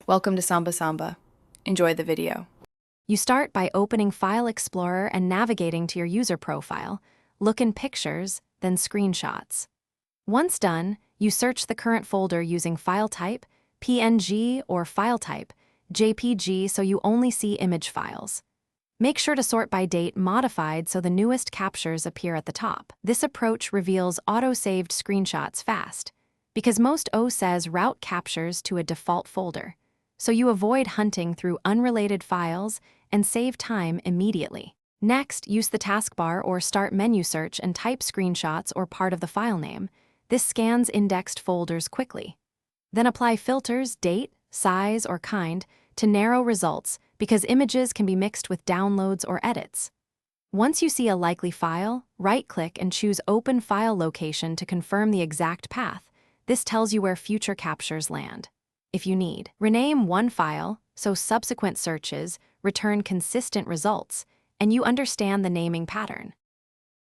Welcome to Samba Samba. Enjoy the video. You start by opening File Explorer and navigating to your user profile. Look in Pictures, then Screenshots. Once done, you search the current folder using file type, PNG, or file type, JPG, so you only see image files. Make sure to sort by date modified so the newest captures appear at the top. This approach reveals auto-saved screenshots fast, because most OSes route captures to a default folder, so you avoid hunting through unrelated files and save time immediately. Next, use the taskbar or Start menu search and type screenshots or part of the file name. This scans indexed folders quickly. Then apply filters, date, size, or kind to narrow results because images can be mixed with downloads or edits. Once you see a likely file, right-click and choose Open File Location to confirm the exact path. This tells you where future captures land. If you need, rename one file so subsequent searches return consistent results and you understand the naming pattern.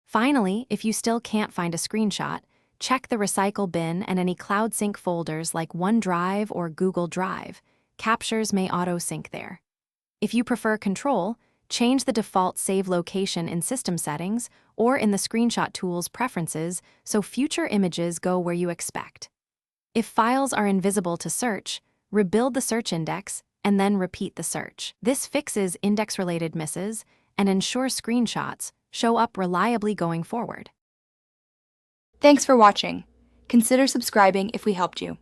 Finally, if you still can't find a screenshot, check the recycle bin and any cloud sync folders like OneDrive or Google Drive. Captures may auto-sync there. If you prefer Control, change the default save location in System Settings or in the Screenshot Tools preferences so future images go where you expect. If files are invisible to search, rebuild the search index and then repeat the search. This fixes index-related misses and ensures screenshots show up reliably going forward. Thanks for watching. Consider subscribing if we helped you.